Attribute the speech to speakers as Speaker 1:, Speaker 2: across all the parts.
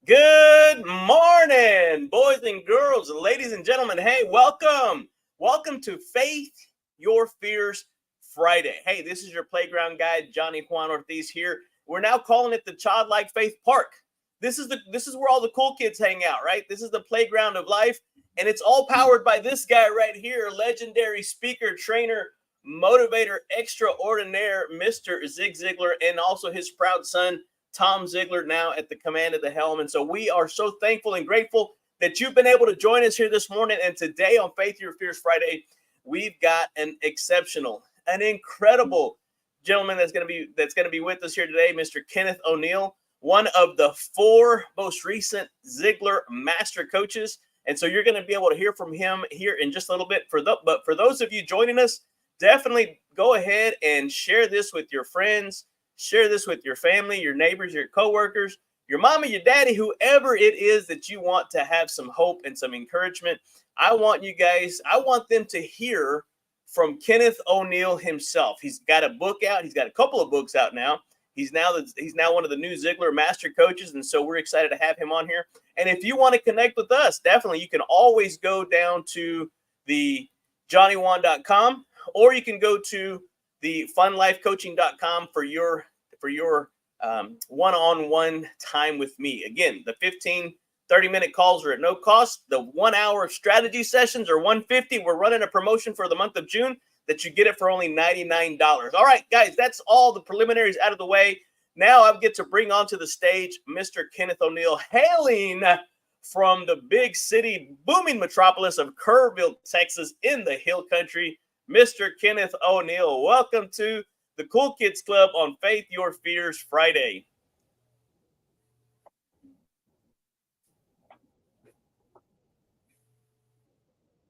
Speaker 1: Good morning, boys and girls, ladies and gentlemen. Hey, welcome. Welcome to Faith Your Fears Friday. Hey, this is your playground guide, Johnny Juan Ortiz here. We're now calling it the Childlike Faith Park. This is where all the cool kids hang out, right? This is the playground of life, and it's all powered by this guy right here, legendary speaker, trainer, motivator extraordinaire, Mr. Zig Ziglar, and also his proud son, Tom Ziglar, now at the command of the helm. And so we are so thankful and grateful that you've been able to join us here this morning. And today on Faith Your Fears Friday, we've got an exceptional, an incredible gentleman that's going to be with us here today, Mr. Kenneth Oneal, one of the 4 most recent Ziglar master coaches. And so you're going to be able to hear from him here in just a little bit. But for those of you joining us, definitely go ahead and share this with your friends. Share this with your family, your neighbors, your coworkers, your mama, your daddy, whoever it is that you want to have some hope and some encouragement. I want them to hear from Kenneth Oneal himself. He's got a book out. He's got a couple of books out now. He's now one of the new Ziglar master coaches, and so we're excited to have him on here. And if you want to connect with us, definitely you can always go down to the johnnywan.com, or you can go to the funlifecoaching.com for your one-on-one time with me. Again, the 30-minute calls are at no cost. The 1 hour of strategy sessions are $150. We're running a promotion for the month of June that you get it for only $99. All right, guys, that's all the preliminaries out of the way. Now I get to bring onto the stage Mr. Kenneth Oneal, hailing from the big city, booming metropolis of Kerrville, Texas, in the Hill Country. Mr. Kenneth Oneal, welcome to the Cool Kids Club on Faith Your Fears Friday.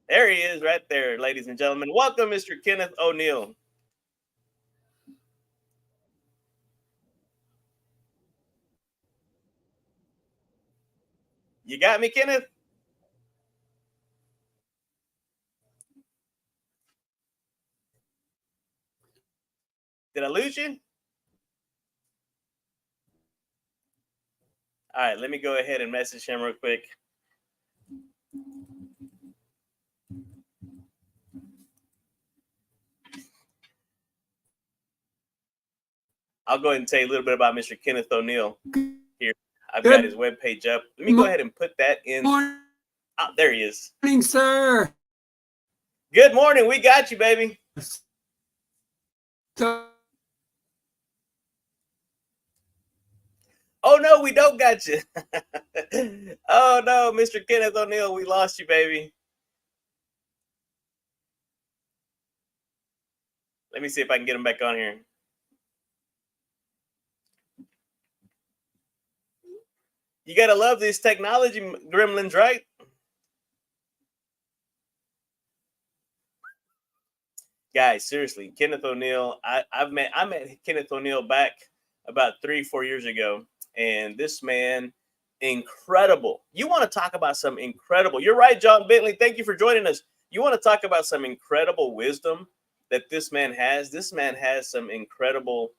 Speaker 1: There he is right there, ladies and gentlemen. Welcome, Mr. Kenneth Oneal. You got me, Kenneth? Did I lose you? All right, let me go ahead and message him real quick. I'll go ahead and tell you a little bit about Mr. Kenneth Oneal here. I've got his webpage up. Let me go ahead and put that in. Oh, there he is.
Speaker 2: Good morning, sir.
Speaker 1: Good morning. We got you, baby. Oh, no, we don't got you. Oh, no, Mr. Kenneth Oneal, we lost you, baby. Let me see if I can get him back on here. You got to love these technology gremlins, right? Guys, seriously, Kenneth Oneal, I met Kenneth Oneal back about 3-4 years ago, and this man, incredible. You want to talk about some incredible. You're right, John Bentley. Thank you for joining us. You want to talk about some incredible wisdom that this man has. This man has some incredible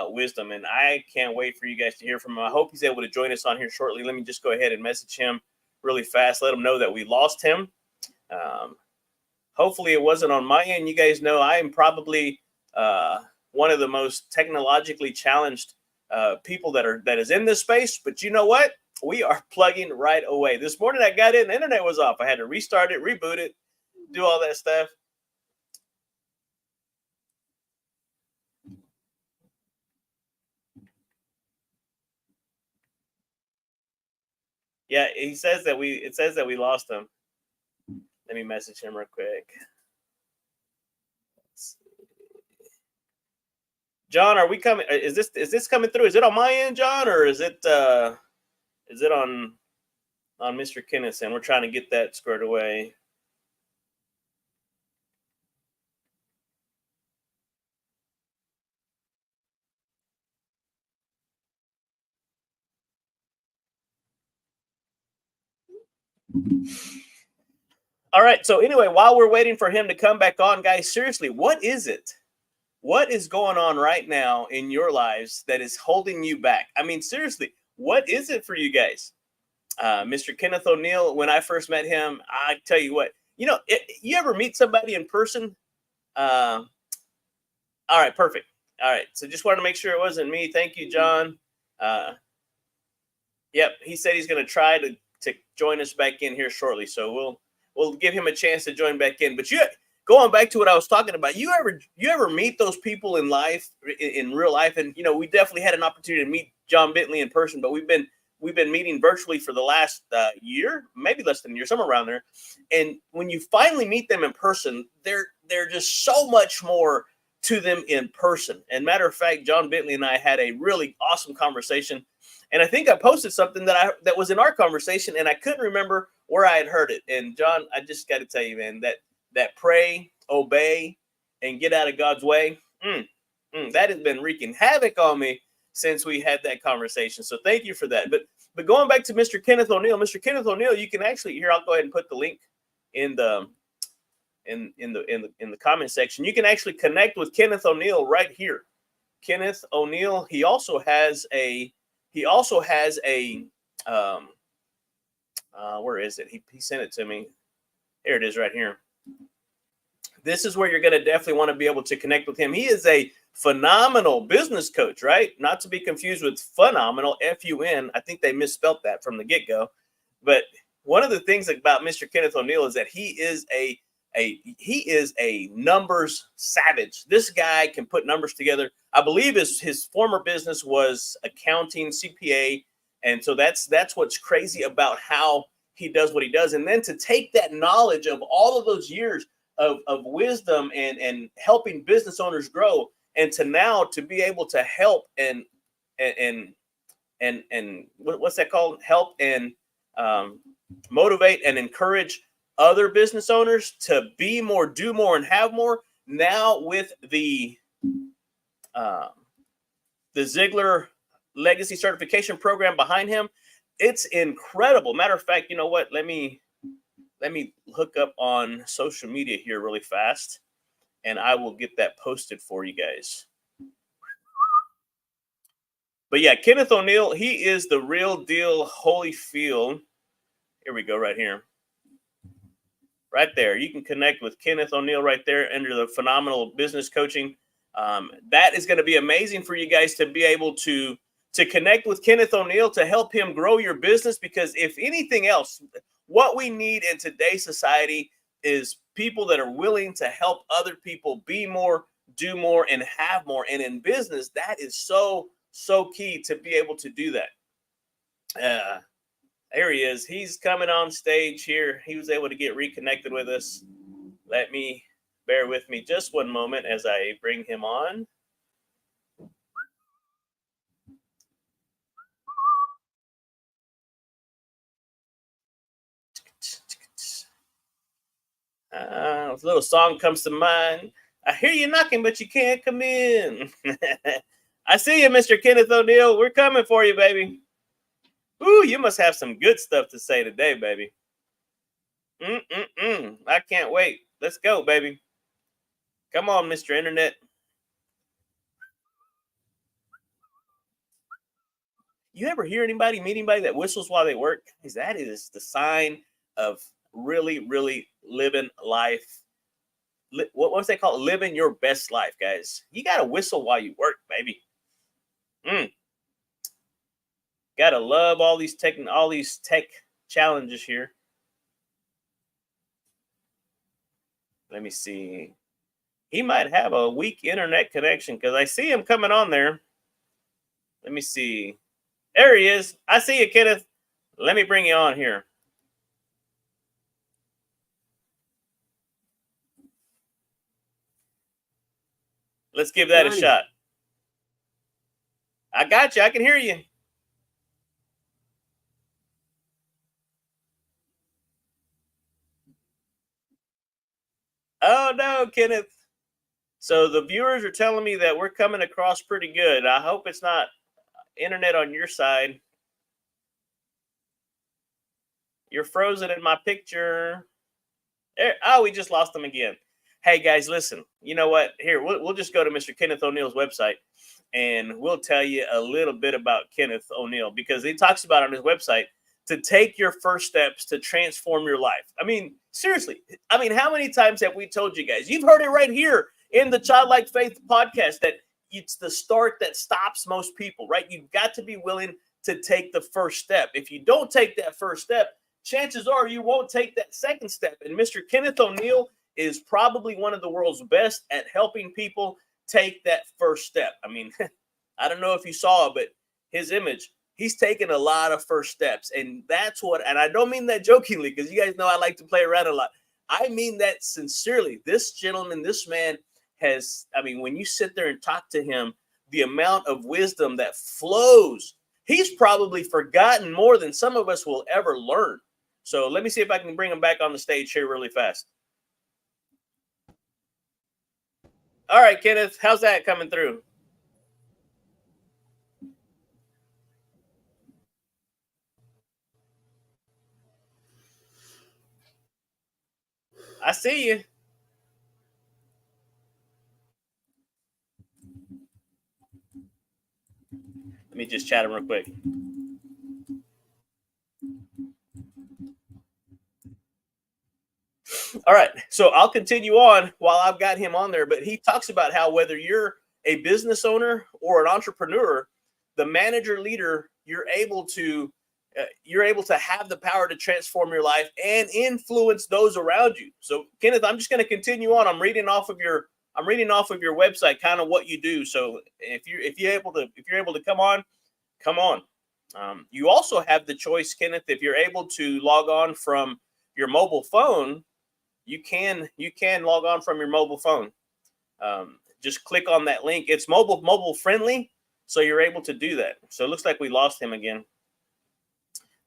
Speaker 1: wisdom, and I can't wait for you guys to hear from him. I hope he's able to join us on here shortly. Let me just go ahead and message him really fast. Let him know that we lost him. Hopefully it wasn't on my end. You guys know I am probably one of the most technologically challenged people that is in this space. But you know what? We are plugging right away. This morning I got in, the internet was off. I had to restart it, reboot it, do all that stuff. Yeah, it says that we lost him. Let me message him real quick. John, are we coming? Is this coming through? Is it on my end, John, or is it on Mr. Kenneth? And we're trying to get that squared away. All right. So anyway, while we're waiting for him to come back on, guys, seriously, what is it? What is going on right now in your lives that is holding you back? I mean, seriously, what is it for you guys? Mr. Kenneth Oneal, when I first met him, I tell you what, you ever meet somebody in person? Uh, all right, perfect. All right, so just wanted to make sure it wasn't me. Thank you, John. Uh, yep, he said he's going to try to join us back in here shortly, so we'll give him a chance to join back in. But going back to what I was talking about, you ever meet those people in life, in real life? And we definitely had an opportunity to meet John Bentley in person, but we've been meeting virtually for the last year, maybe less than a year, somewhere around there. And when you finally meet them in person, they're just so much more to them in person. And matter of fact, John Bentley and I had a really awesome conversation. And I think I posted something that was in our conversation, and I couldn't remember where I had heard it. And John, I just got to tell you, man, that pray, obey, and get out of God's way, that has been wreaking havoc on me since we had that conversation. So thank you for that. But going back to Mr. Kenneth Oneal, you can actually, here, I'll go ahead and put the link in the comment section. You can actually connect with Kenneth Oneal right here. Kenneth Oneal, he also has a where is it? He sent it to me. Here it is right here. This is where you're going to definitely want to be able to connect with him. He is a phenomenal business coach, right? Not to be confused with phenomenal, F-U-N. I think they misspelled that from the get-go. But one of the things about Mr. Kenneth Oneal is that he is a numbers savage. This guy can put numbers together. I believe his former business was accounting, CPA. And so that's what's crazy about how he does what he does. And then to take that knowledge of all of those years of wisdom and helping business owners grow, and to now to be able to help and what's that called? Help and motivate and encourage other business owners to be more, do more, and have more. Now with the Ziglar Legacy Certification Program behind him, it's incredible. Matter of fact, you know what? Let me hook up on social media here really fast, and I will get that posted for you guys. But yeah, Kenneth Oneal, he is the real deal, Holyfield. Here we go, right here. Right there. You can connect with Kenneth Oneal right there under the phenomenal business coaching. That is going to be amazing for you guys to be able to connect with Kenneth Oneal to help him grow your business, because if anything else, what we need in today's society is people that are willing to help other people be more, do more, and have more. And in business, that is so key to be able to do that. There he is. He's coming on stage here. He was able to get reconnected with us. Bear with me just one moment as I bring him on. A little song comes to mind. I hear you knocking, but you can't come in. I see you, Mr. Kenneth Oneal. We're coming for you, baby. Ooh, you must have some good stuff to say today, baby. I can't wait. Let's go, baby. Come on, Mr. Internet. You ever hear meet anybody that whistles while they work? Because that is the sign of really, really living life. What's they call it? Living your best life, guys. You got to whistle while you work, baby. Gotta love all these tech challenges here. Let me see. He might have a weak internet connection because I see him coming on there. Let me see. There he is. I see you, Kenneth. Let me bring you on here. Let's give that a shot. I got you. I can hear you. Oh, no, Kenneth. So the viewers are telling me that we're coming across pretty good. I hope it's not internet on your side. You're frozen in my picture. Oh, we just lost them again. Hey, guys, listen. You know what? Here, we'll just go to Mr. Kenneth Oneal's website, and we'll tell you a little bit about Kenneth Oneal, because he talks about on his website to take your first steps to transform your life. I mean, seriously. I mean, how many times have we told you guys? You've heard it right here in the Childlike Faith podcast that it's the start that stops most people, right? You've got to be willing to take the first step. If you don't take that first step, chances are you won't take that second step. And Mr. Kenneth Oneal is probably one of the world's best at helping people take that first step. I mean, I don't know if you saw it, but his image, he's taken a lot of first steps. And that's what, and I don't mean that jokingly, because you guys know I like to play around a lot. I mean that sincerely. This gentleman, this man has, I mean, when you sit there and talk to him, the amount of wisdom that flows, he's probably forgotten more than some of us will ever learn. So let me see if I can bring him back on the stage here really fast. All right, Kenneth, how's that coming through? I see you. Let me just chat him real quick. All right, so I'll continue on while I've got him on there, but he talks about how whether you're a business owner or an entrepreneur, the manager leader, you're able to have the power to transform your life and influence those around you. So Kenneth, I'm just going to continue on. I'm reading off of your website, kind of what you do. So if you're able to come on. You also have the choice, Kenneth, if you're able to log on from your mobile phone, you can log on from your mobile phone. Just click on that link. It's mobile friendly, so you're able to do that. So it looks like we lost him again.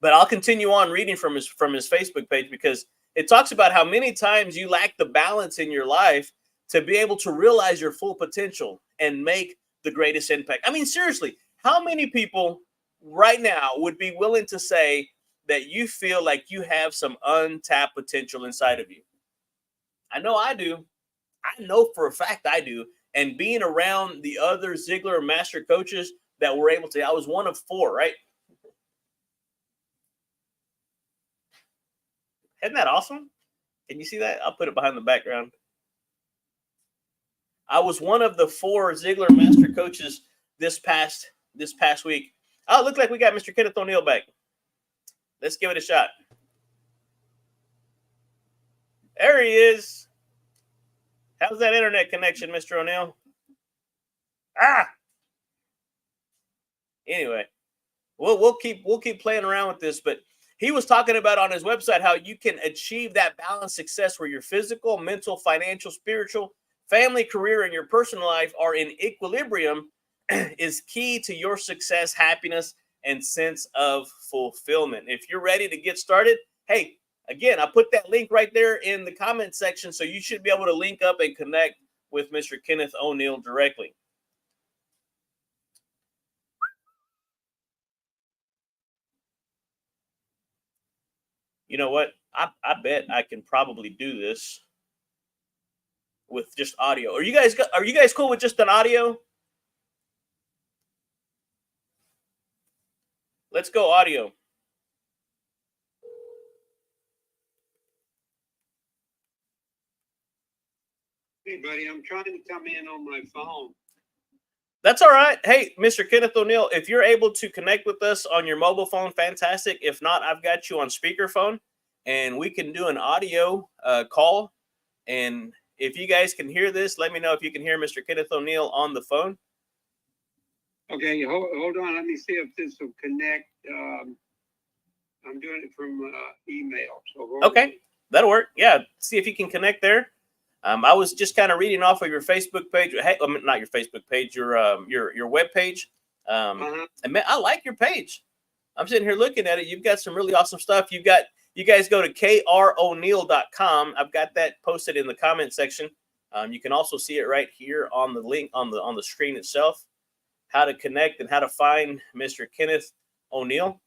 Speaker 1: But I'll continue on reading from his Facebook page, because it talks about how many times you lack the balance in your life to be able to realize your full potential and make the greatest impact. I mean, seriously, how many people right now would be willing to say that you feel like you have some untapped potential inside of you? I know I do. I know for a fact I do. And being around the other Ziglar master coaches that were able to, I was one of 4, right? Isn't that awesome? Can you see that? I'll put it behind the background. I was one of the 4 Ziglar master coaches this past week. Oh, it looks like we got Mr. Kenneth Oneal back. Let's give it a shot. There he is. How's that internet connection, Mr. Oneal? Anyway, we'll keep playing around with this, but he was talking about on his website how you can achieve that balanced success where your physical, mental, financial, spiritual, family, career, and your personal life are in equilibrium is key to your success, happiness, and sense of fulfillment. If you're ready to get started, hey, again, I put that link right there in the comment section, so you should be able to link up and connect with Mr. Kenneth Oneal directly. You know what? I bet I can probably do this with just audio. Are you guys cool with just an audio? Let's go audio.
Speaker 2: Hey, buddy, I'm trying to come in on my phone.
Speaker 1: That's all right. Hey, Mr. Kenneth Oneal, if you're able to connect with us on your mobile phone, fantastic. If not, I've got you on speakerphone, and we can do an audio call. And if you guys can hear this, let me know if you can hear Mr. Kenneth Oneal on the phone.
Speaker 2: Okay, hold on. Let me see if this will connect. I'm doing it from email. So
Speaker 1: okay, that'll work. Yeah, see if you can connect there. I was just kind of reading off of your Facebook page. Hey, not your Facebook page, your web page. And man, I like your page. I'm sitting here looking at it. You've got some really awesome stuff. You guys go to kroneal.com. I've got that posted in the comment section. You can also see it right here on the link on the screen itself. How to connect and how to find Mr. Kenneth Oneal.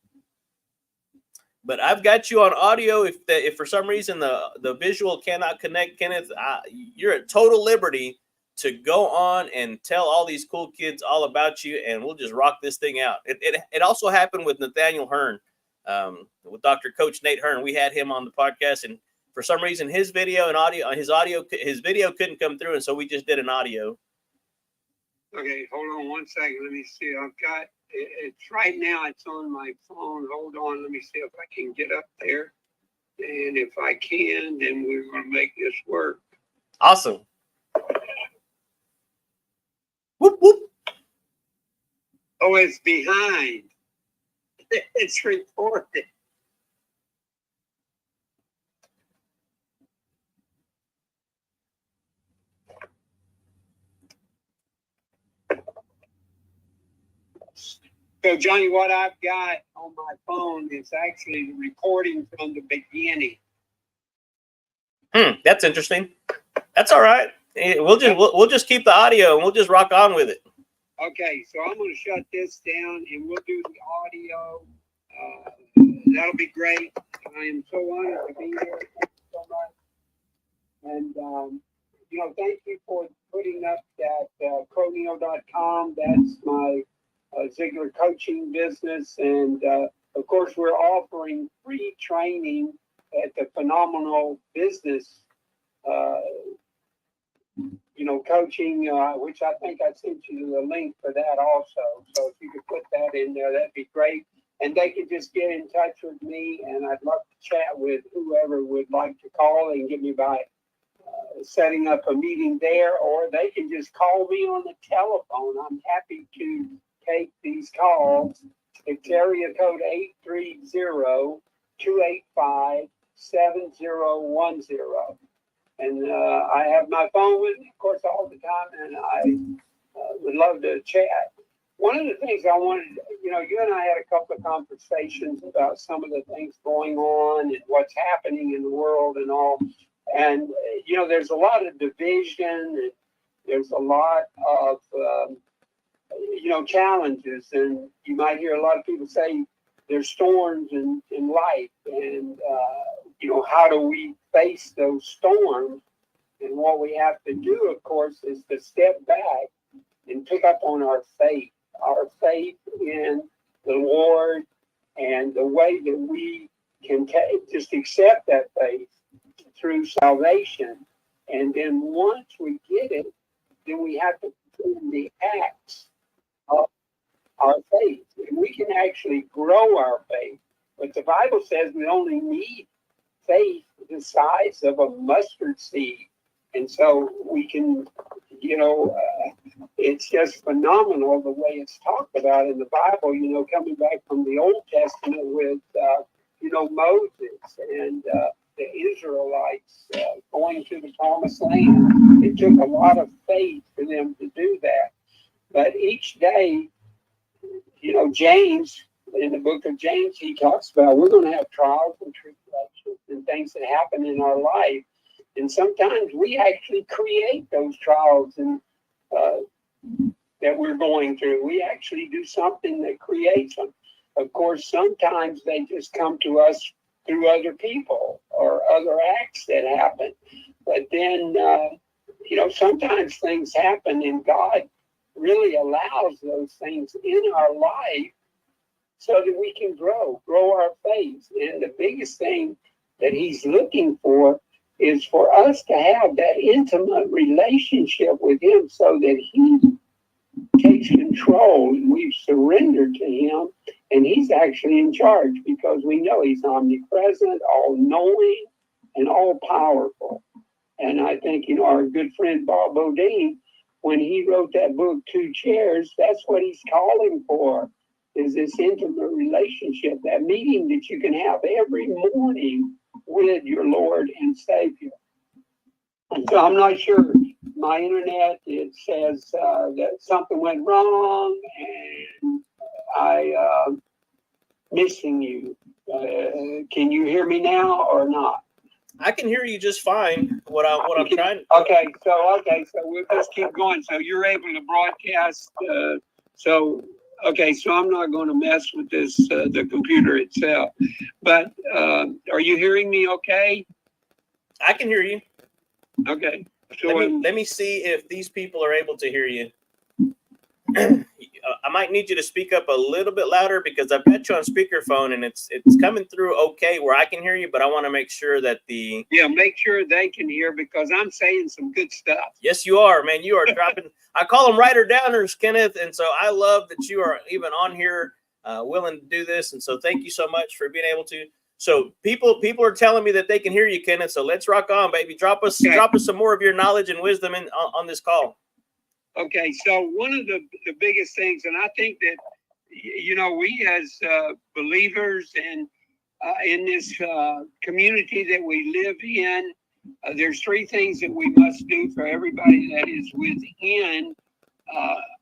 Speaker 1: But I've got you on audio. If for some reason the visual cannot connect, Kenneth, you're at total liberty to go on and tell all these cool kids all about you, and we'll just rock this thing out. It also happened with Nathaniel Hearn. with Dr. Coach Nate Hearn. We had him on the podcast, and for some reason, his video couldn't come through, and so we just did an audio.
Speaker 2: Okay, hold on one second. Let me see. I've got it's right now. It's on my phone. Hold on. Let me see if I can get up there. And if I can, then we're going to make this work.
Speaker 1: Awesome. Whoop, whoop.
Speaker 2: Oh, it's behind. It's recorded. So, Johnny, what I've got on my phone is actually the recording from the beginning.
Speaker 1: That's interesting. That's all right. We'll just keep the audio and we'll just rock on with it.
Speaker 2: Okay, so I'm going to shut this down and we'll do the audio. That'll be great. I am so honored to be here. Thank you so much. And, thank you for putting up that Oneal.com. That's my Ziglar coaching business. And, of course, we're offering free training at the Phenomenal Business coaching, which I think I sent you the link for that also. So if you could put that in there, that'd be great. And they could just get in touch with me, and I'd love to chat with whoever would like to call and get me by setting up a meeting there, or they can just call me on the telephone. I'm happy to take these calls. It's area code 830-285-7010. And I have my phone with me, of course, all the time, and I would love to chat. One of the things I wanted, you and I had a couple of conversations about some of the things going on and what's happening in the world and all. And, there's a lot of division, and there's a lot of, challenges. And you might hear a lot of people say there's storms in life. And, how do we face those storms? And what we have to do, of course, is to step back and pick up on our faith in the Lord, and the way that we can just accept that faith through salvation. And then once we get it, then we have to perform the acts of our faith. And we can actually grow our faith. But the Bible says we only need faith the size of a mustard seed. And so we can, it's just phenomenal the way it's talked about in the Bible, coming back from the Old Testament with, Moses and the Israelites going to the Promised Land. It took a lot of faith for them to do that. But each day, James, in the book of James, he talks about we're going to have trials and tribulations and things that happen in our life. And sometimes we actually create those trials and that we're going through. We actually do something that creates them. Of course, sometimes they just come to us through other people or other acts that happen. But then, sometimes things happen and God really allows those things in our life so that we can grow our faith. And the biggest thing that he's looking for is for us to have that intimate relationship with him so that he takes control. We've surrendered to him, and he's actually in charge, because we know he's omnipresent, all-knowing, and all-powerful. And I think, our good friend Bob Bodine, when he wrote that book, Two Chairs, that's what he's calling for, is this intimate relationship, that meeting that you can have every morning with your Lord and Savior. And so I'm not sure. My internet, it says that something went wrong, and I missing you. Can you hear me now or not?
Speaker 1: I can hear you just fine. I'm trying.
Speaker 2: Okay, so we'll just keep going. So you're able to broadcast. So I'm not going to mess with this the computer itself. But are you hearing me? Okay.
Speaker 1: I can hear you.
Speaker 2: Okay. So
Speaker 1: let me see if these people are able to hear you. I might need you to speak up a little bit louder because I've got you on speakerphone and it's coming through okay where I can hear you, but I want to make sure that
Speaker 2: make sure they can hear because I'm saying some good stuff.
Speaker 1: Yes, you are, man. You are dropping. I call them writer downers, Kenneth, and so I love that you are even on here, willing to do this, and so thank you so much for being able to. So people are telling me that they can hear you, Kenneth. So let's rock on, baby. Drop us some more of your knowledge and wisdom on this call.
Speaker 2: Okay, so one of the biggest things, and I think that, we as believers and in this community that we live in, there's three things that we must do for everybody that is within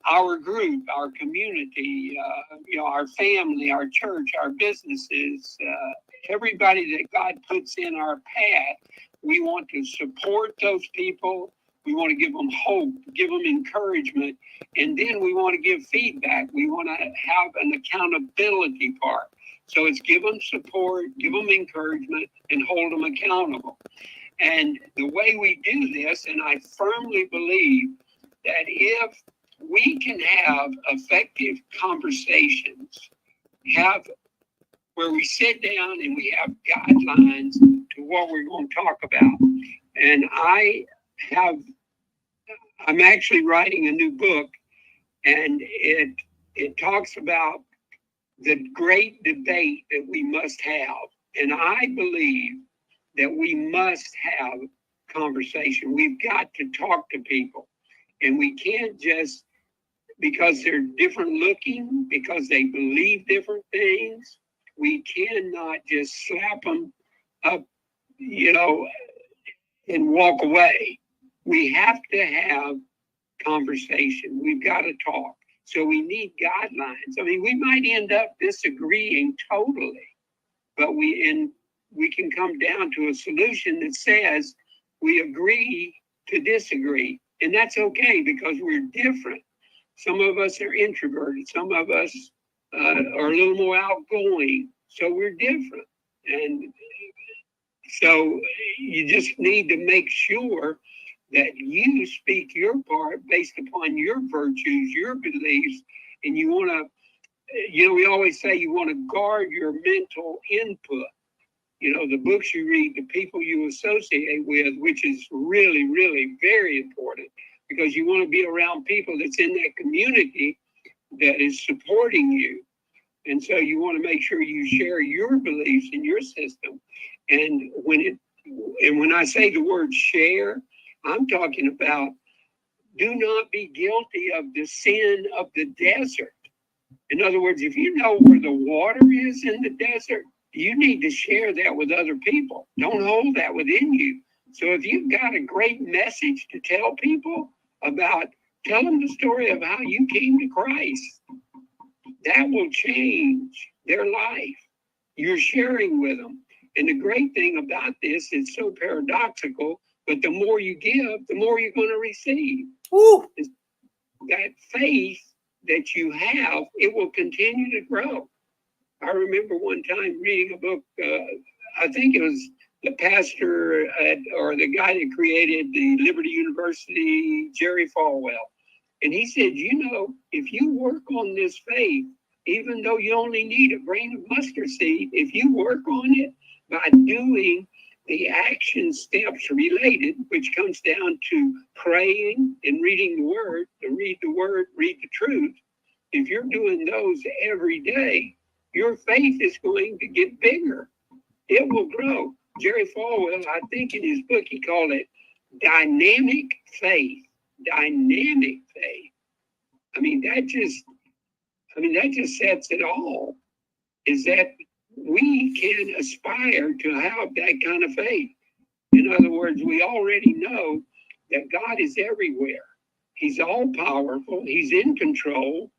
Speaker 2: our group, our community, our family, our church, our businesses, everybody that God puts in our path. We want to support those people. We want to give them hope, give them encouragement, and then we want to give feedback. We want to have an accountability part. So it's give them support, give them encouragement, and hold them accountable. And the way we do this, and I firmly believe that if we can have effective conversations, have where we sit down and we have guidelines to what we're going to talk about. And I'm actually writing a new book, and it talks about the great debate that we must have. And I believe that we must have conversation. We've got to talk to people, and we can't just, because they're different looking, because they believe different things, we cannot just slap them up, and walk away. We have to have conversation. We've got to talk. So we need guidelines. I mean, we might end up disagreeing totally, but we can come down to a solution that says we agree to disagree. And that's okay because we're different. Some of us are introverted. Some of us are a little more outgoing. So we're different. And so you just need to make sure that you speak your part based upon your virtues, your beliefs, and you want to, we always say you want to guard your mental input. The books you read, the people you associate with, which is really, really very important because you want to be around people that's in that community that is supporting you. And so you want to make sure you share your beliefs in your system. And when I say the word share, I'm talking about do not be guilty of the sin of the desert. In other words, if you know where the water is in the desert, you need to share that with other people. Don't hold that within you. So if you've got a great message to tell people about, tell them the story of how you came to Christ. That will change their life. You're sharing with them. And the great thing about this is so paradoxical, but the more you give, the more you're going to receive.
Speaker 1: Woo.
Speaker 2: That faith that you have, it will continue to grow. I remember one time reading a book, I think it was the pastor or the guy that created the Liberty University, Jerry Falwell. And he said, if you work on this faith, even though you only need a grain of mustard seed, if you work on it by doing the action steps related, which comes down to praying and reading the word, to read the word, read the truth. If you're doing those every day, your faith is going to get bigger. It will grow. Jerry Falwell, I think in his book, he called it dynamic faith. Dynamic faith. That just sets it all. Is that we can aspire to have that kind of faith. In other words, we already know that God is everywhere. He's all powerful. He's in control.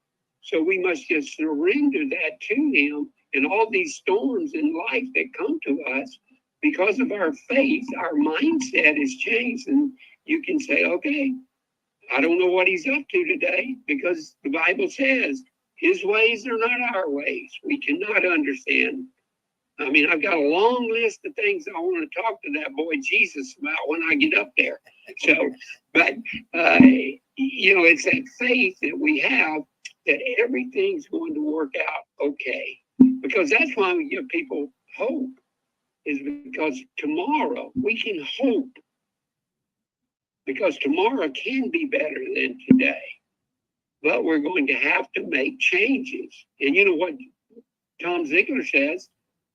Speaker 2: So we must just surrender that to him. And all these storms in life that come to us, because of our faith, our mindset is changed. And you can say, okay, I don't know what he's up to today, because the Bible says his ways are not our ways. We cannot understand. I've got a long list of things I want to talk to that boy Jesus about when I get up there. So, but, it's that faith that we have that everything's going to work out okay. Because that's why we give people hope, is because tomorrow we can hope, because tomorrow can be better than today. But we're going to have to make changes. And you know what Tom Ziglar says?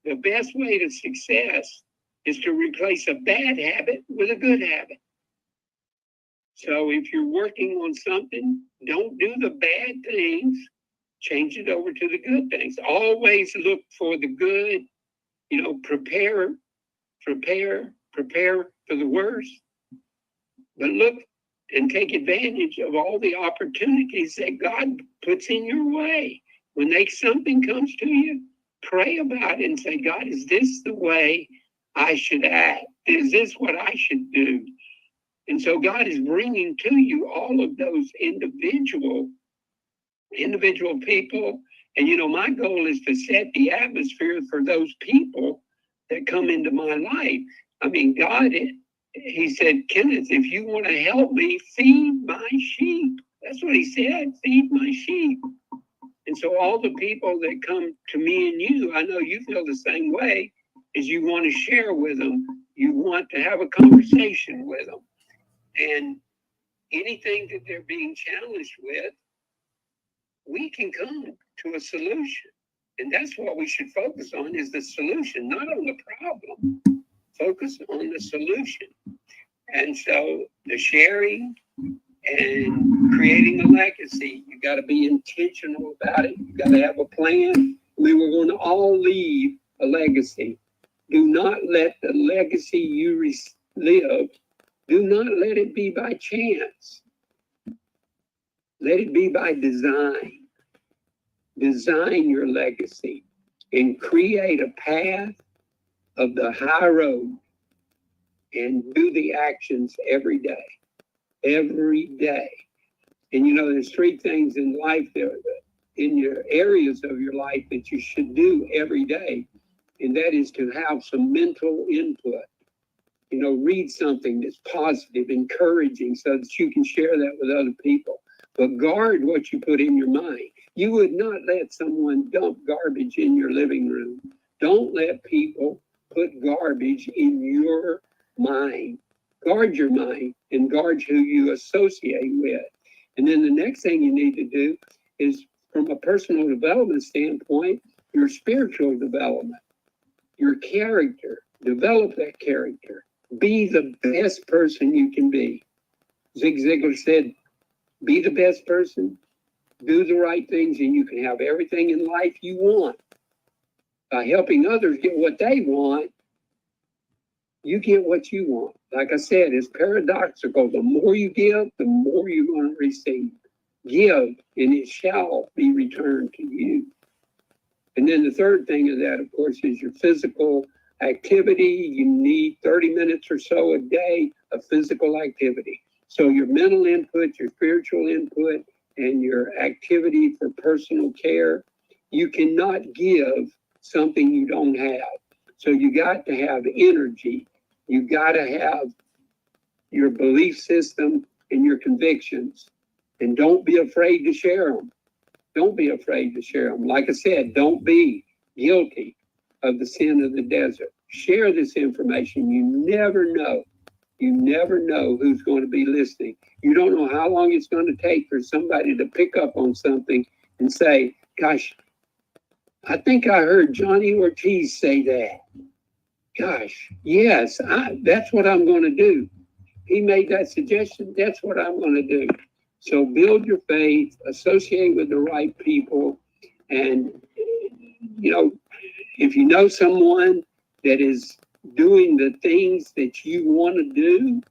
Speaker 2: The best way to success is to replace a bad habit with a good habit. So if you're working on something, don't do the bad things, change it over to the good things. Always look for the good, prepare for the worst, but look and take advantage of all the opportunities that God puts in your way. When something comes to you, pray about it and say, God, is this the way I should act? Is this what I should do? And so God is bringing to you all of those individual people. And, my goal is to set the atmosphere for those people that come into my life. I mean, God, he said, Kenneth, if you want to help me, feed my sheep. That's what he said, feed my sheep. And so all the people that come to me and you, I know you feel the same way, is you want to share with them. You want to have a conversation with them. And anything that they're being challenged with, we can come to a solution. And that's what we should focus on, is the solution, not on the problem. Focus on the solution. And so the sharing and creating a legacy, you got to be intentional about it. You got to have a plan. We were going to all leave a legacy. Do not let the legacy you live, do not let it be by chance. Let it be by design. Design your legacy and create a path of the high road and do the actions every day. Every day. And there's three things in life in your areas of your life that you should do every day. And that is to have some mental input. Read something that's positive, encouraging, so that you can share that with other people. But guard what you put in your mind. You would not let someone dump garbage in your living room. Don't let people put garbage in your mind. Guard your mind and guard who you associate with. And then the next thing you need to do is, from a personal development standpoint, your spiritual development, your character. Develop that character. Be the best person you can be. Zig Ziglar said, be the best person, do the right things, and you can have everything in life you want. By helping others get what they want, you get what you want. Like I said, it's paradoxical. The more you give, the more you're going to receive. Give, and it shall be returned to you. And then the third thing of that, of course, is your physical activity. You need 30 minutes or so a day of physical activity. So your mental input, your spiritual input, and your activity for personal care, you cannot give something you don't have. So you got to have energy. You got to have your belief system and your convictions. And don't be afraid to share them. Don't be afraid to share them. Like I said, don't be guilty of the sin of the desert. Share this information. You never know. You never know who's going to be listening. You don't know how long it's going to take for somebody to pick up on something and say, gosh, I think I heard Johnny Ortiz say that. Gosh, yes, that's what I'm going to do. He made that suggestion. That's what I'm going to do. So build your faith, associate with the right people. And, if you know someone that is doing the things that you want to do,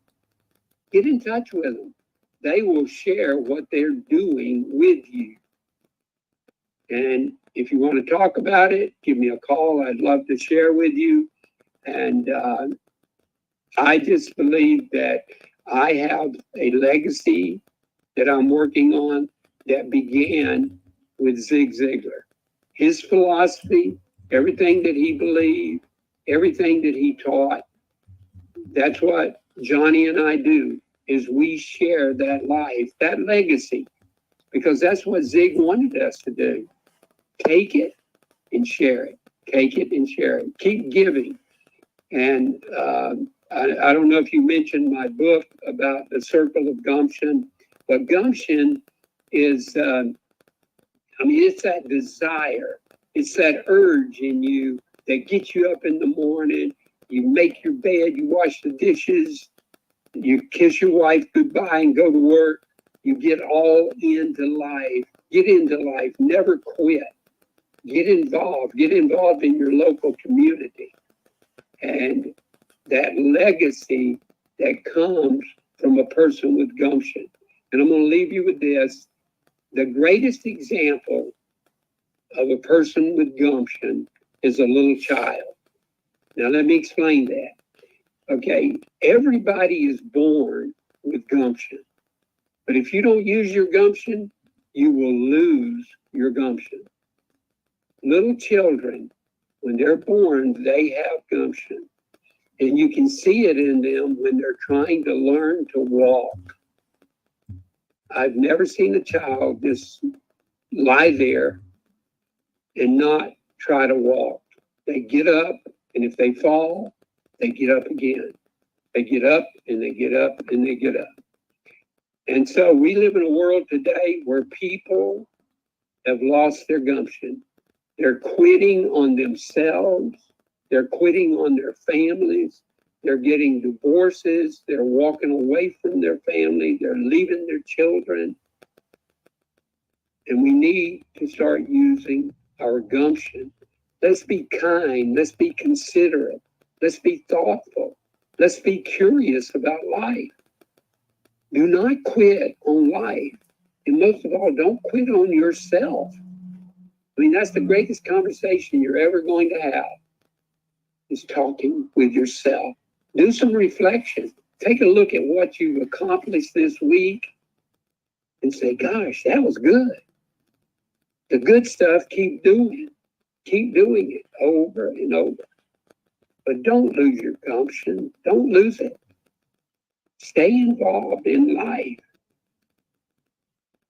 Speaker 2: get in touch with them. They will share what they're doing with you. And if you want to talk about it, give me a call. I'd love to share with you. And I just believe that I have a legacy that I'm working on that began with Zig Ziglar. His philosophy, everything that he believed, everything that he taught, that's what Johnny and I do, is we share that life, that legacy. because that's what Zig wanted us to do. Take it and share it. Take it and share it. Keep giving. And I don't know if you mentioned my book about the circle of gumption, but gumption is, it's that desire. It's that urge in you that gets you up in the morning. You make your bed, you wash the dishes, you kiss your wife goodbye and go to work. You get all into life. Get into life. Never quit. Get involved. Get involved in your local community. And that legacy that comes from a person with gumption. And I'm going to leave you with this. The greatest example of a person with gumption is a little child. Now, let me explain that. Okay, everybody is born with gumption. But if you don't use your gumption, you will lose your gumption. Little children, when they're born, they have gumption. And you can see it in them when they're trying to learn to walk. I've never seen a child just lie there and not try to walk. They get up, and if they fall, they get up again. They get up, and they get up, and they get up. And so we live in a world today where people have lost their gumption. They're quitting on themselves. They're quitting on their families. They're getting divorces. They're walking away from their family. They're leaving their children. And we need to start using our gumption. Let's be kind. Let's be considerate. Let's be thoughtful. Let's be curious about life. Do not quit on life. And most of all, don't quit on yourself. I mean, that's the greatest conversation you're ever going to have, is talking with yourself. Do some reflection. Take a look at what you've accomplished this week and say, gosh, that was good. The good stuff, keep doing it. Keep doing it over and over. But don't lose your gumption. Don't lose it. Stay involved in life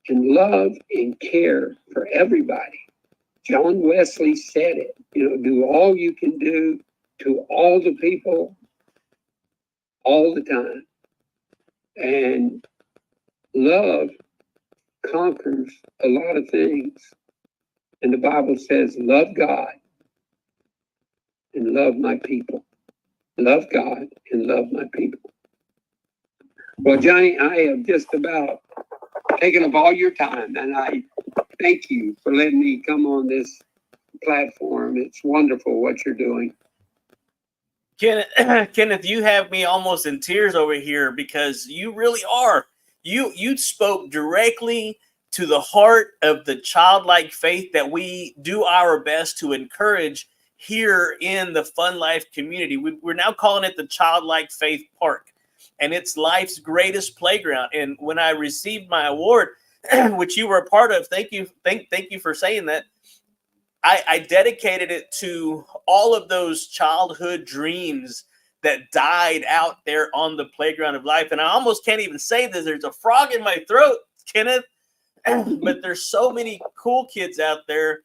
Speaker 2: and love and care for everybody. John Wesley said it, do all you can do to all the people all the time. And love conquers a lot of things. And the Bible says, love God and love my people. Love God and love my people. Well, Johnny, I have just about taken up all your time, and I thank you for letting me come on this platform. It's wonderful what you're doing.
Speaker 1: Kenneth, you have me almost in tears over here, because you really are. You spoke directly to the heart of the childlike faith that we do our best to encourage here in the Fun Life community. We're now calling it the Childlike Faith Park, and it's life's greatest playground. And when I received my award, which you were a part of, thank you for saying that. I dedicated it to all of those childhood dreams that died out there on the playground of life. And I almost can't even say this. There's a frog in my throat, Kenneth. But there's so many cool kids out there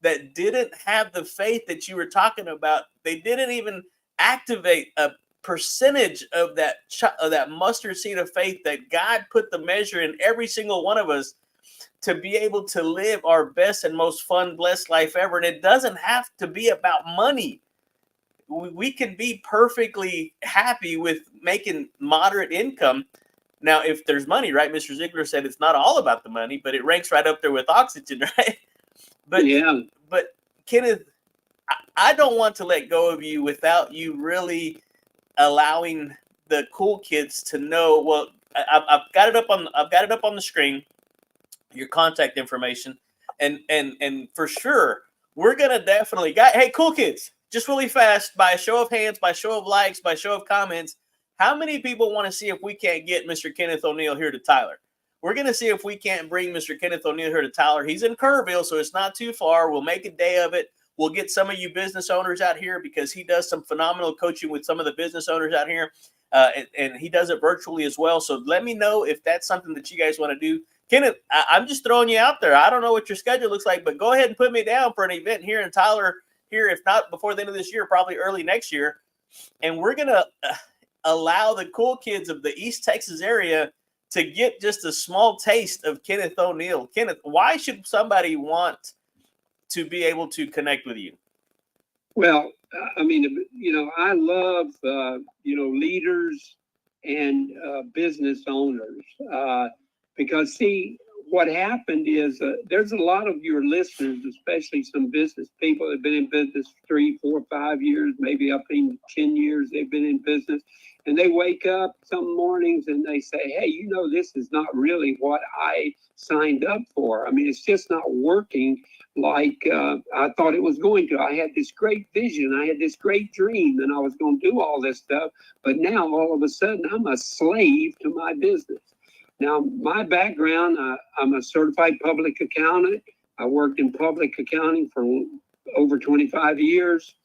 Speaker 1: that didn't have the faith that you were talking about. They didn't even activate a percentage of that mustard seed of faith that God put the measure in every single one of us to be able to live our best and most fun, blessed life ever. And it doesn't have to be about money. We can be perfectly happy with making moderate income. Now, if there's money, right? Mr. Ziglar said it's not all about the money, but it ranks right up there with oxygen, right? But yeah. But Kenneth, I don't want to let go of you without you really allowing the cool kids to know. Well, I've got it up on the screen, your contact information, and for sure we're gonna definitely hey, cool kids, just really fast, by a show of hands, by show of likes, by show of comments, how many people want to see if we can't get Mr. Kenneth Oneal here to Tyler? We're going to see if we can't bring Mr. Kenneth Oneal here to Tyler. He's in Kerrville, so it's not too far. We'll make a day of it. We'll get some of you business owners out here, because he does some phenomenal coaching with some of the business owners out here, and he does it virtually as well. So let me know if that's something that you guys want to do. Kenneth, I'm just throwing you out there. I don't know what your schedule looks like, but go ahead and put me down for an event here in Tyler here, if not before the end of this year, probably early next year. And we're going to allow the cool kids of the East Texas area to get just a small taste of Kenneth Oneal. Kenneth, why should somebody want to be able to connect with you?
Speaker 2: Well, I mean, I love, leaders and business owners because, see, what happened is there's a lot of your listeners, especially some business people that have been in business 3, 4, 5 years, maybe up in 10 years they've been in business. And they wake up some mornings and they say, hey, this is not really what I signed up for. I mean, it's just not working like I thought it was going to. I had this great vision. I had this great dream and I was going to do all this stuff. But now all of a sudden I'm a slave to my business. Now, my background, I'm a certified public accountant. I worked in public accounting for over 25 years.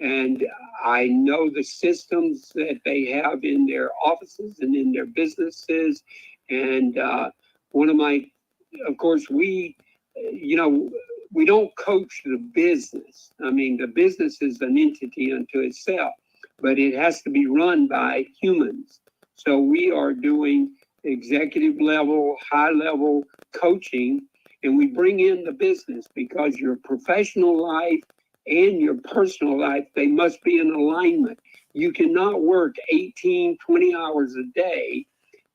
Speaker 2: And I know the systems that they have in their offices and in their businesses. And of course, we don't coach the business. I mean, the business is an entity unto itself, but it has to be run by humans. So we are doing executive level, high level coaching, and we bring in the business because your professional life and your personal life, they must be in alignment. You cannot work 18, 20 hours a day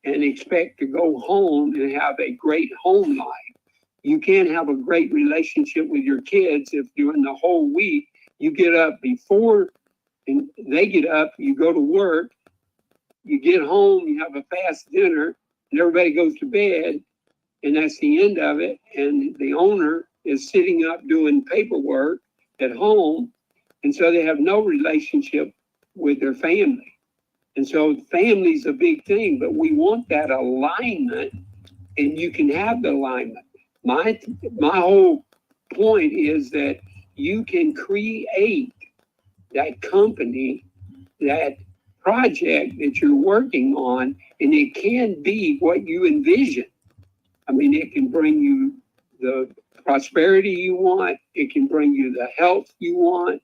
Speaker 2: and expect to go home and have a great home life. You can't have a great relationship with your kids if during the whole week you get up before and they get up, you go to work, you get home, you have a fast dinner, and everybody goes to bed, and that's the end of it. And the owner is sitting up doing paperwork at home, and so they have no relationship with their family. And so family's a big thing, but we want that alignment, and you can have the alignment. My whole point is that you can create that company, that project that you're working on, and it can be what you envision. I mean, it can bring you the prosperity you want. It can bring you the health you want.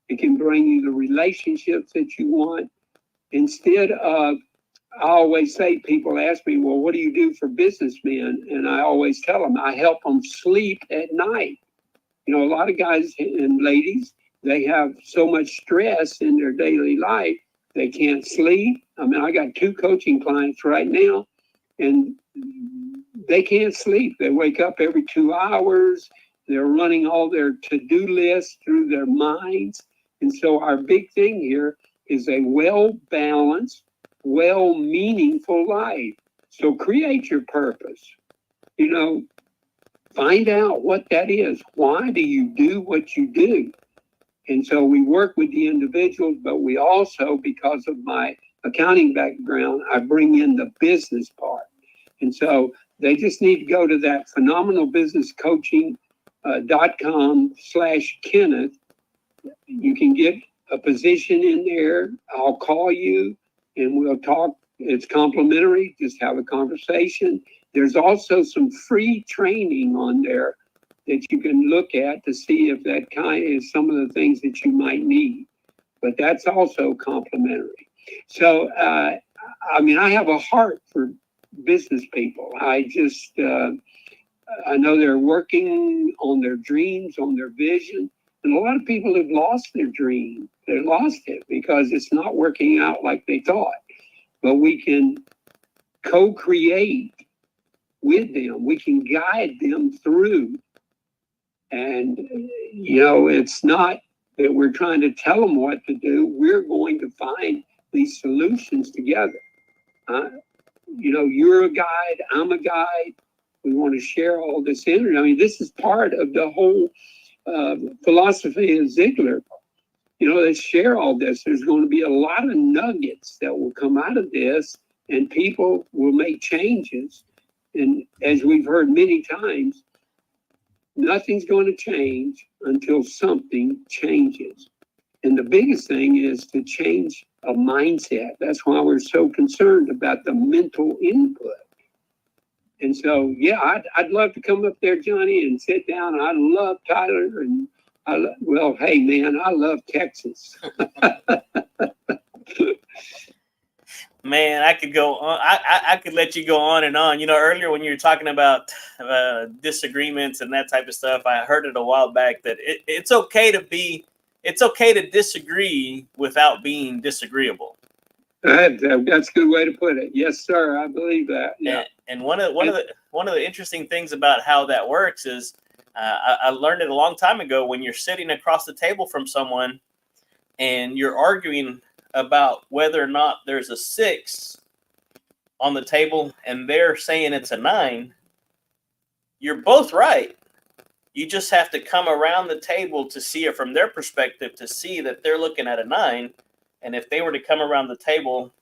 Speaker 2: It can bring you the relationships that you want. Instead of, I always say, people ask me, well, what do you do for businessmen? And I always tell them, I help them sleep at night. A lot of guys and ladies, they have so much stress in their daily life, they can't sleep. I mean, I got 2 coaching clients right now, and they can't sleep. They wake up every 2 hours. They're running all their to-do lists through their minds. And so our big thing here is a well-balanced, well-meaningful life. So create your purpose. Find out what that is. Why do you do what you do? And so we work with the individuals, but we also, because of my accounting background, I bring in the business part. And so they just need to go to that phenomenalbusinesscoaching.com/Kenneth. You can get a position in there. I'll call you and we'll talk. It's complimentary. Just have a conversation. There's also some free training on there that you can look at to see if that kind is some of the things that you might need. But that's also complimentary. So, I have a heart for business people. I know they're working on their dreams, on their vision. And a lot of people have lost their dream. They lost it because it's not working out like they thought. But we can co-create with them. We can guide them through. And, it's not that we're trying to tell them what to do. We're going to find these solutions together. You're a guide. I'm a guide. We want to share all this energy. I mean, this is part of the whole philosophy of Ziglar. Let's share all this. There's going to be a lot of nuggets that will come out of this, and people will make changes. And as we've heard many times, nothing's going to change until something changes. And the biggest thing is to change a mindset. That's why we're so concerned about the mental input. And so, yeah, I'd love to come up there, Johnny, and sit down. I love Tyler, and well, hey, man, I love Texas.
Speaker 1: Man, I could go on. I could let you go on and on. You know, earlier when you were talking about disagreements and that type of stuff, I heard it a while back that it's okay to disagree without being disagreeable.
Speaker 2: That's a good way to put it. Yes, sir. I believe that. Yeah.
Speaker 1: And one of the interesting things about how that works is I learned it a long time ago. When you're sitting across the table from someone and you're arguing about whether or not there's a 6 on the table and they're saying it's a 9, you're both right. You just have to come around the table to see it from their perspective, to see that they're looking at a 9. And if they were to come around the table,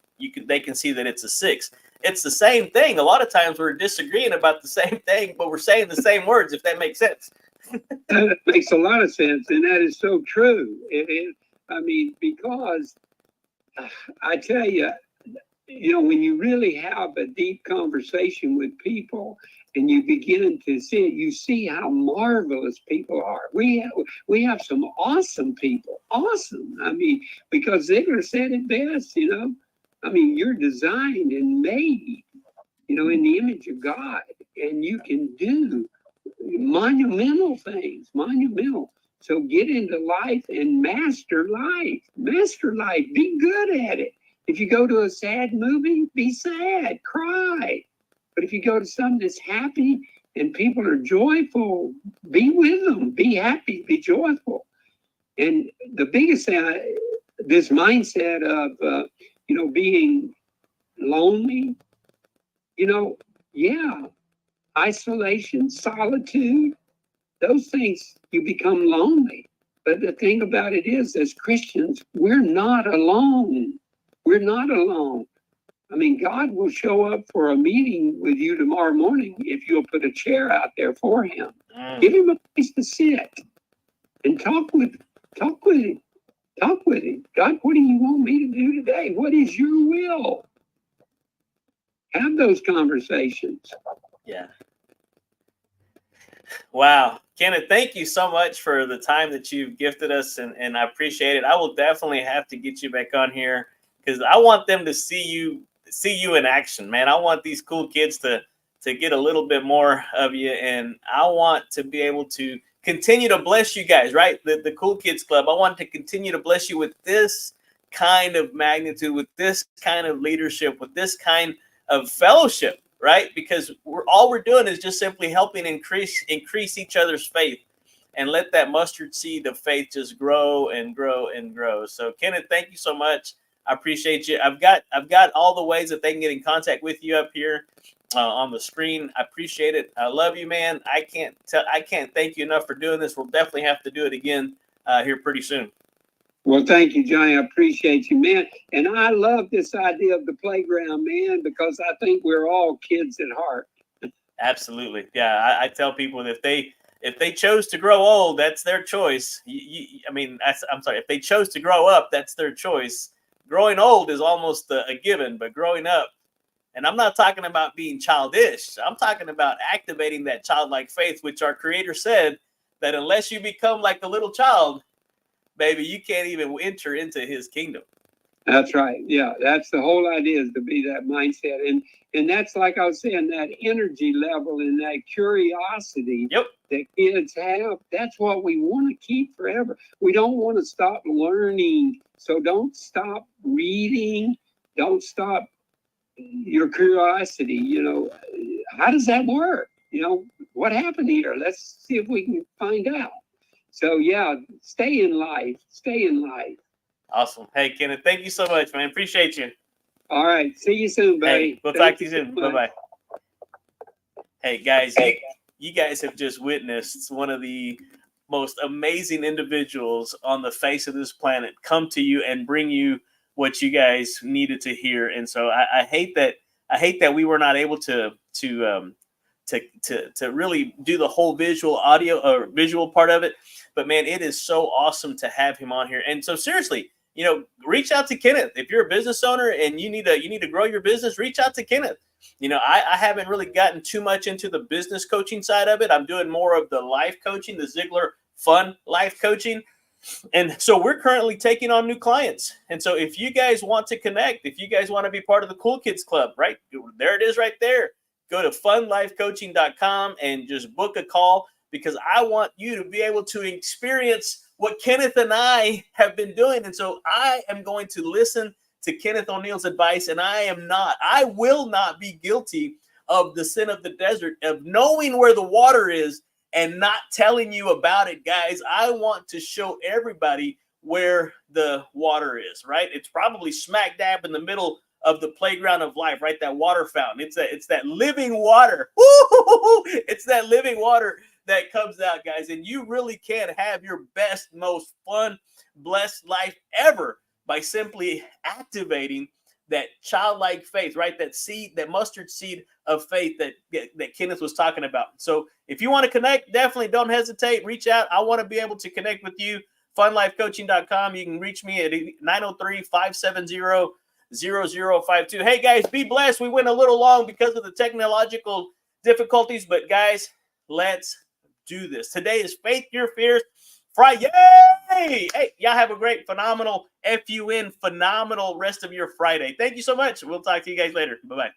Speaker 1: they can see that it's a 6. It's the same thing. A lot of times we're disagreeing about the same thing, but we're saying the same words, if that makes sense.
Speaker 2: That makes a lot of sense, and that is so true. I mean, because I tell you, when you really have a deep conversation with people and you begin to see it, you see how marvelous people are. We have some awesome people. Awesome. I mean, because Ziglar said it best, I mean, you're designed and made, in the image of God, and you can do monumental things, monumental. So get into life and master life. Master life. Be good at it. If you go to a sad movie, be sad, cry. But if you go to something that's happy and people are joyful, be with them, be happy, be joyful. And the biggest thing, this mindset of, being lonely, isolation, solitude, those things, you become lonely. But the thing about it is, as Christians, we're not alone. We're not alone. I mean, God will show up for a meeting with you tomorrow morning if you'll put a chair out there for him. Give him a place to sit and talk with him. Talk with him. God, what do you want me to do today? What is your will? Have those conversations.
Speaker 1: Yeah. Wow. Kenneth, thank you so much for the time that you've gifted us, and I appreciate it. I will definitely have to get you back on here because I want them to see you in action, man. I want these cool kids to get a little bit more of you, and I want to be able to continue to bless you guys, right? The Cool Kids Club. I want to continue to bless you with this kind of magnitude, with this kind of leadership, with this kind of fellowship, right? Because all we're doing is just simply helping increase each other's faith, and let that mustard seed of faith just grow and grow and grow. So Kenneth, thank you so much. I appreciate you. I've got all the ways that they can get in contact with you up here on the screen. I appreciate it. I love you, man. I can't thank you enough for doing this. We'll definitely have to do it again here pretty soon.
Speaker 2: Well, thank you, Johnny. I appreciate you, man. And I love this idea of the playground, man, because I think we're all kids at heart.
Speaker 1: Absolutely. Yeah. I tell people that if they chose to grow old, that's their choice. I'm sorry. If they chose to grow up, that's their choice. Growing old is almost a given, but growing up, and I'm not talking about being childish. I'm talking about activating that childlike faith, which our Creator said that unless you become like a little child, baby, you can't even enter into his kingdom.
Speaker 2: That's right. Yeah, that's the whole idea, is to be that mindset. And that's, like I was saying, that energy level and that curiosity that kids have, that's what we want to keep forever. We don't want to stop learning. So don't stop reading. Don't stop your curiosity. How does that work? What happened here? Let's see if we can find out. So, yeah, stay in life. Stay in life.
Speaker 1: Awesome. Hey, Kenneth, thank you so much, man. Appreciate you.
Speaker 2: All right. See you soon, buddy.
Speaker 1: Hey, we'll talk to you soon. Bye-bye. Hey, guys, you guys have just witnessed one of the most amazing individuals on the face of this planet come to you and bring you what you guys needed to hear. And so I hate that we were not able to really do the whole visual part of it. But man, it is so awesome to have him on here. And so seriously, reach out to Kenneth. If you're a business owner and you need to grow your business, reach out to Kenneth. I haven't really gotten too much into the business coaching side of it. I'm doing more of the life coaching, the Ziglar fun life coaching. And so we're currently taking on new clients. And so if you guys want to connect, if you guys want to be part of the Cool Kids Club, right there it is right there. Go to funlifecoaching.com and just book a call, because I want you to be able to experience what Kenneth and I have been doing. And so I am going to listen to Kenneth Oneal's advice, and I will not be guilty of the sin of the desert, of knowing where the water is and not telling you about it, guys. I want to show everybody where the water is, right? It's probably smack dab in the middle of the playground of life, right? That water fountain. It's that living water. Woo! It's that living water that comes out, guys. And you really can have your best, most fun, blessed life ever by simply activating that childlike faith, right? That seed, that mustard seed of faith that Kenneth was talking about. So if you want to connect, definitely don't hesitate. Reach out. I want to be able to connect with you. Funlifecoaching.com. You can reach me at 903-570-0052. Hey, guys, be blessed. We went a little long because of the technological difficulties, but guys, let's do this. Today is Faith Your Fears Friday. Hey, y'all have a great, phenomenal, phenomenal rest of your Friday. Thank you so much. We'll talk to you guys later. Bye-bye.